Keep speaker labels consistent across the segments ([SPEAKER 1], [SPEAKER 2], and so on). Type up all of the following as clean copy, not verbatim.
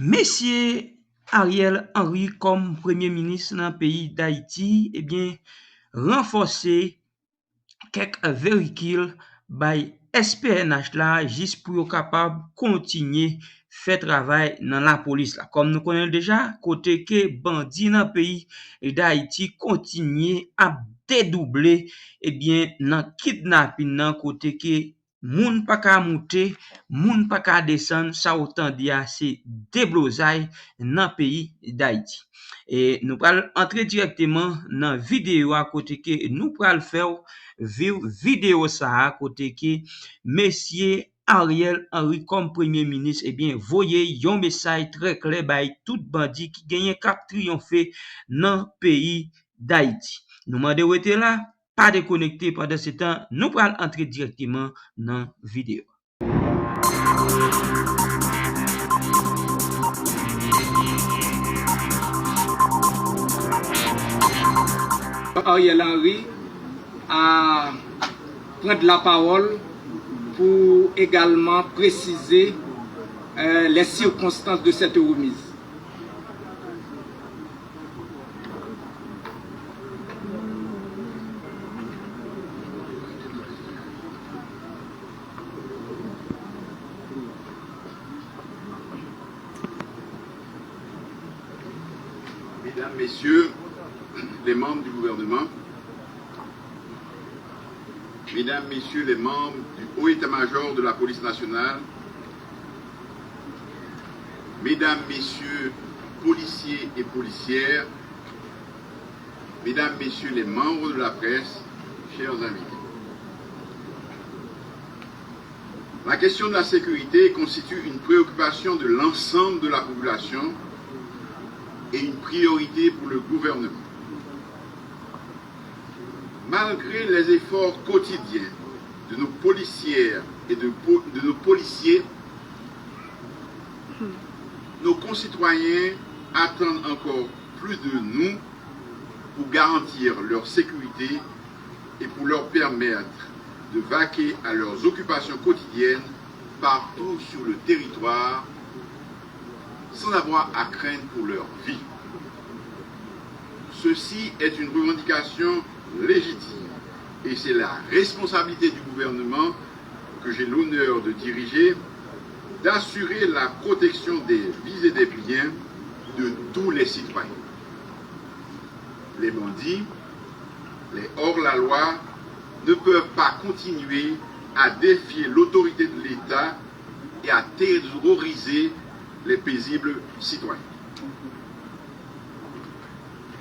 [SPEAKER 1] Monsieur Ariel Henry comme Premier ministre dans le pays d'Haïti, eh bien, renforcer quelques véhicules by SPNH là, juste pour être capable de continuer faire travail dans la police là. Comme nous connaissons déjà, côté que bandits dans le pays d'Haïti continuent à dédoubler, eh bien, dans kidnapping dans côté que moun pa ka monter, moun pa ka descendre, ça autant dire c'est déblosaille dans le pays d'Haïti. Et nous allons entrer directement dans la vidéo à côté que nous allons faire vidéo ça à côté que monsieur Ariel Henry comme premier ministre, eh bien, voyez un message très clair by tout bandit qui gagne cap triompher dans le pays d'Haïti. Nous demandons où là, pas déconnecté pendant ce temps, nous allons entrer directement dans la vidéo.
[SPEAKER 2] Ariel Henry a prendre la parole pour également préciser les circonstances de cette remise.
[SPEAKER 3] Mesdames, Messieurs, les membres du gouvernement, Mesdames, Messieurs les membres du haut état-major de la police nationale, Mesdames, Messieurs, policiers et policières, Mesdames, Messieurs les membres de la presse, chers invités. La question de la sécurité constitue une préoccupation de l'ensemble de la population et une priorité pour le gouvernement. Malgré les efforts quotidiens de nos policières et de nos policiers, nos concitoyens attendent encore plus de nous pour garantir leur sécurité et pour leur permettre de vaquer à leurs occupations quotidiennes partout sur le territoire sans avoir à craindre pour leur vie. Ceci est une revendication légitime et c'est la responsabilité du gouvernement que j'ai l'honneur de diriger d'assurer la protection des vies et des biens de tous les citoyens. Les bandits, les hors-la-loi ne peuvent pas continuer à défier l'autorité de l'État et à terroriser les paisibles citoyens.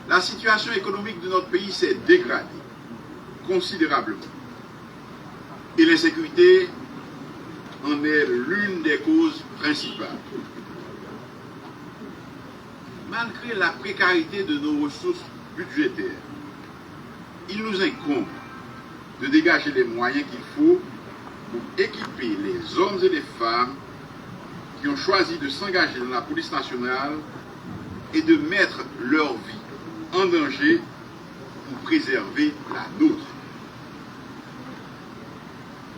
[SPEAKER 3] La situation économique de notre pays s'est dégradée considérablement et l'insécurité en est l'une des causes principales. Malgré la précarité de nos ressources budgétaires, il nous incombe de dégager les moyens qu'il faut pour équiper les hommes et les femmes qui ont choisi de s'engager dans la police nationale et de mettre leur vie en danger pour préserver la nôtre.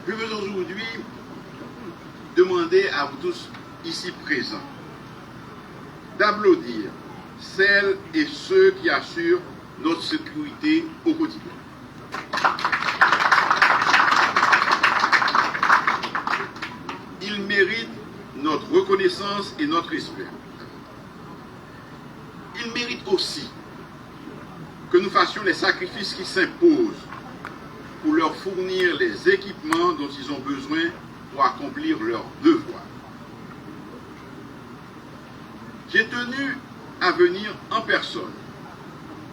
[SPEAKER 3] Je veux aujourd'hui demander à vous tous ici présents d'applaudir celles et ceux qui assurent notre sécurité au quotidien. Ils méritent notre reconnaissance et notre respect. Ils méritent aussi que nous fassions les sacrifices qui s'imposent pour leur fournir les équipements dont ils ont besoin pour accomplir leur devoir. J'ai tenu à venir en personne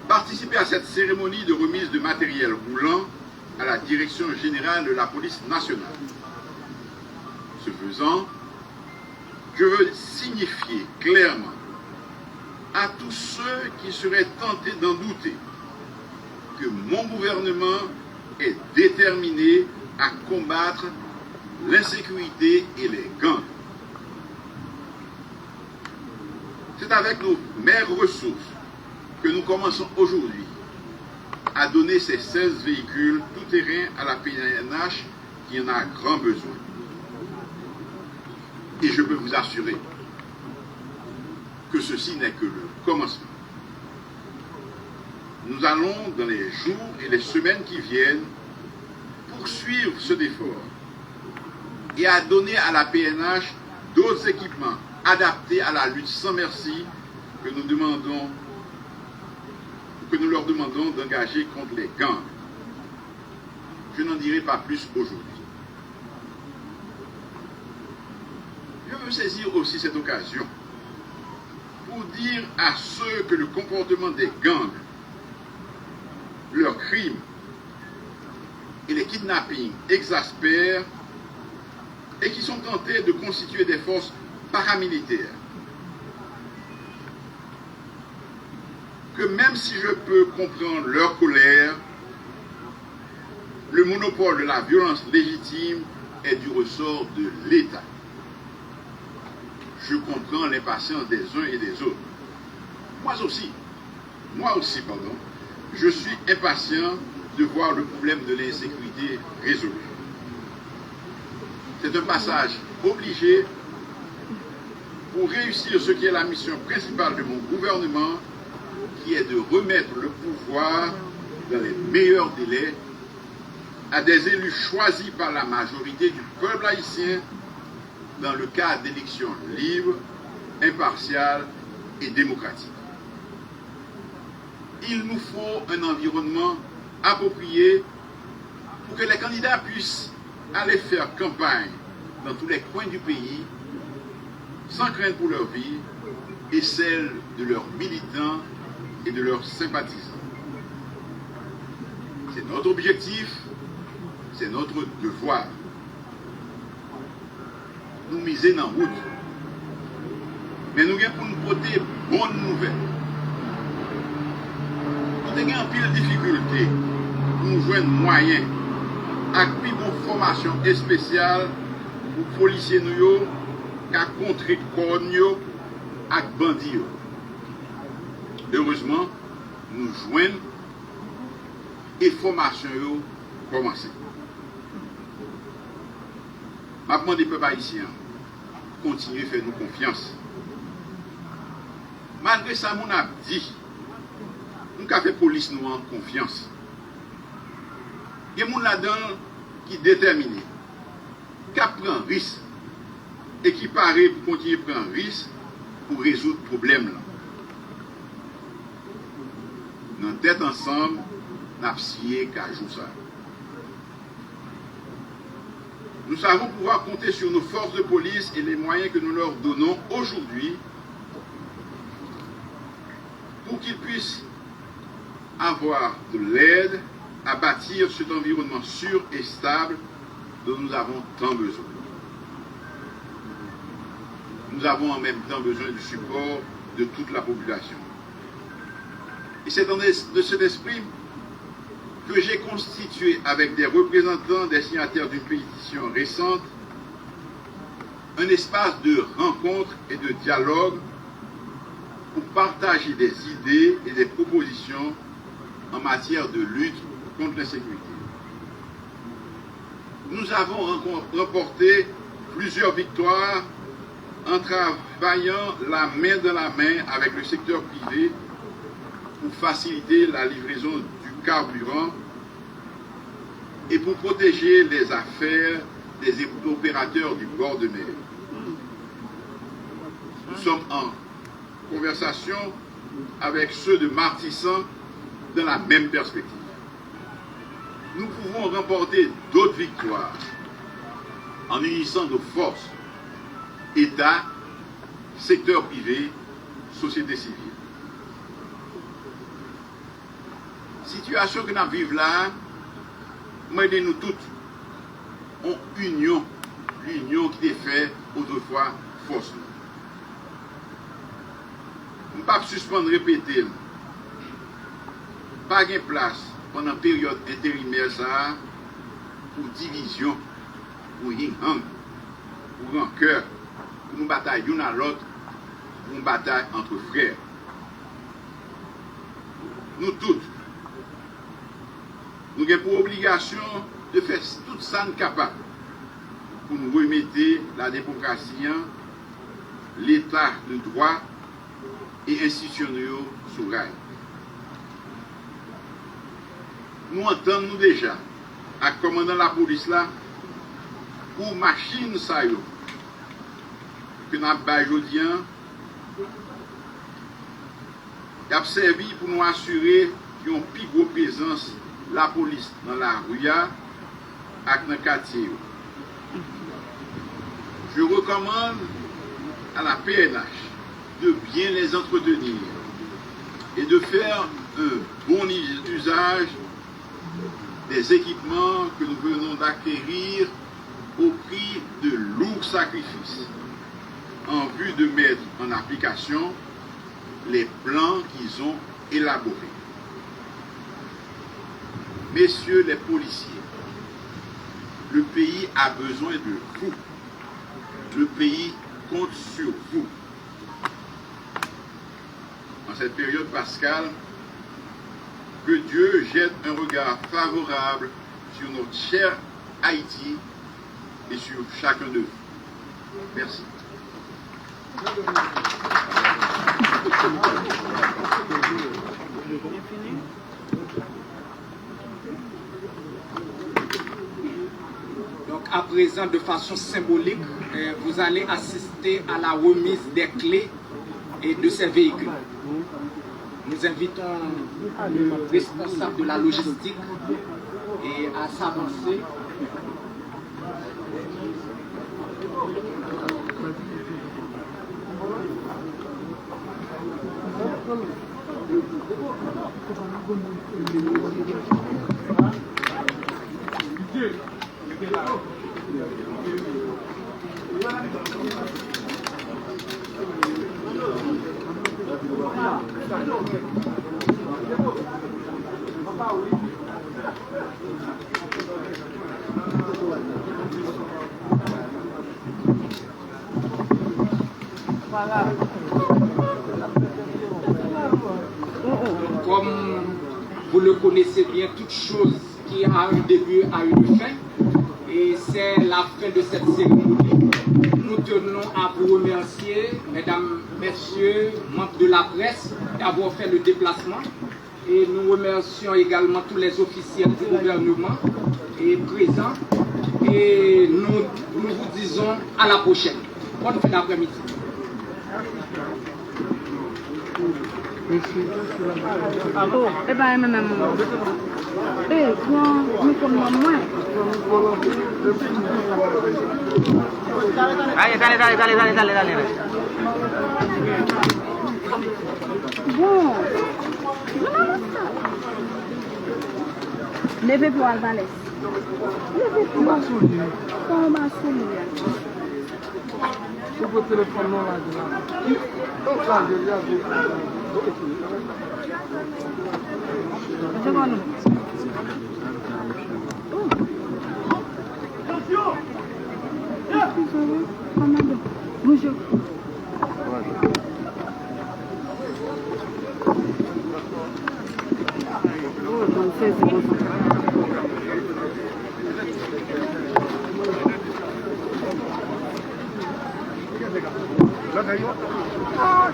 [SPEAKER 3] participer à cette cérémonie de remise de matériel roulant à la Direction générale de la police nationale. Ce faisant, je veux signifier clairement à tous ceux qui seraient tentés d'en douter que mon gouvernement est déterminé à combattre l'insécurité et les gangs. C'est avec nos maigres ressources que nous commençons aujourd'hui à donner ces 16 véhicules tout-terrain à la PNH qui en a grand besoin. Et je peux vous assurer que ceci n'est que le commencement. Nous allons, dans les jours et les semaines qui viennent, poursuivre cet effort et à donner à la PNH d'autres équipements adaptés à la lutte sans merci que nous leur demandons d'engager contre les gangs. Je n'en dirai pas plus aujourd'hui. Je veux saisir aussi cette occasion pour dire à ceux que le comportement des gangs, leurs crimes et les kidnappings exaspèrent et qui sont tentés de constituer des forces paramilitaires, que même si je peux comprendre leur colère, le monopole de la violence légitime est du ressort de l'État. Je comprends l'impatience des uns et des autres. Moi aussi, je suis impatient de voir le problème de l'insécurité résolu. C'est un passage obligé pour réussir ce qui est la mission principale de mon gouvernement, qui est de remettre le pouvoir dans les meilleurs délais à des élus choisis par la majorité du peuple haïtien dans le cadre d'élections libres, impartiales et démocratiques. Il nous faut un environnement approprié pour que les candidats puissent aller faire campagne dans tous les coins du pays sans crainte pour leur vie et celle de leurs militants et de leurs sympathisants. C'est notre objectif, c'est notre devoir. Nous miser dans la route. Mais nous avons pour nous porter bonne nouvelle. Nous avons un pile de difficultés pour nous joindre moyens avec une formation spéciale pour policiers nous qui contrer corps avec bandits. Heureusement, nous joignons et formation commencé. Je demande des peuples haïtiens continuer à faire nous confiance. Malgré ça, mon a dit, nous avons fait police nous en confiance. Il y a des gens là-dedans qui sont déterminés, qui prennent risque et qui paraît pour continuer à prendre risque pour résoudre le problème. Nous tête ensemble, nous avons scié qu'à jouer ça. Nous savons pouvoir compter sur nos forces de police et les moyens que nous leur donnons aujourd'hui pour qu'ils puissent avoir de l'aide à bâtir cet environnement sûr et stable dont nous avons tant besoin. Nous avons en même temps besoin du support de toute la population. Et c'est dans cet esprit que j'ai constitué avec des représentants des signataires d'une pétition récente un espace de rencontre et de dialogue pour partager des idées et des propositions en matière de lutte contre l'insécurité. Nous avons remporté plusieurs victoires en travaillant la main dans la main avec le secteur privé pour faciliter la livraison du carburant et pour protéger les affaires des opérateurs du bord de mer. Nous sommes en conversation avec ceux de Martissan dans la même perspective. Nous pouvons remporter d'autres victoires en unissant nos forces, État, secteur privé, société civile. Situation que nous vivons là, nous toutes en union, l'union qui était faite autrefois force. Nous ne pouvons pas suspendre, répéter. Pas de place pendant la période intérimaire ça, pour division, pour yin-hang, pour rancœur, pour nous batailler l'un à l'autre, pour une bataille entre frères. Nous toutes, nous avons pour obligation de faire tout ça capable pour nous remettre la démocratie, l'état de droit et institutionnels sous rail. Nous entendons déjà, à commandant la police là, pour machine ça yo, que nous avons aujourd'hui, il a servi pour nous assurer qu'il y a une plus grosse présence de la police dans la rue et dans le quartier. Je recommande à la PNH de bien les entretenir et de faire un bon usage des équipements que nous venons d'acquérir au prix de lourds sacrifices en vue de mettre en application les plans qu'ils ont élaborés. Messieurs les policiers, le pays a besoin de vous. Le pays compte sur vous. En cette période pascale, que Dieu jette un regard favorable sur notre cher Haïti et sur chacun de vous. Merci.
[SPEAKER 2] Donc à présent, de façon symbolique, vous allez assister à la remise des clés et de ces véhicules. Nous invitons le responsable de la logistique et à s'avancer. Comme vous le connaissez bien, toute chose qui a un début a une fin, et c'est la fin de cette cérémonie. Nous tenons à vous remercier, mesdames, messieurs, membres de la presse, d'avoir fait le déplacement. Et nous remercions également tous les officiels du gouvernement et présents. Et nous vous disons à la prochaine. Bonne fin d'après-midi.
[SPEAKER 4] Oh, eh ben, même. Eh, toi, nous sommes moins. Dale. Bon. Levez pour Alvarez. Levez pour Thomas. Vous téléphone bonjour.
[SPEAKER 5] Ah,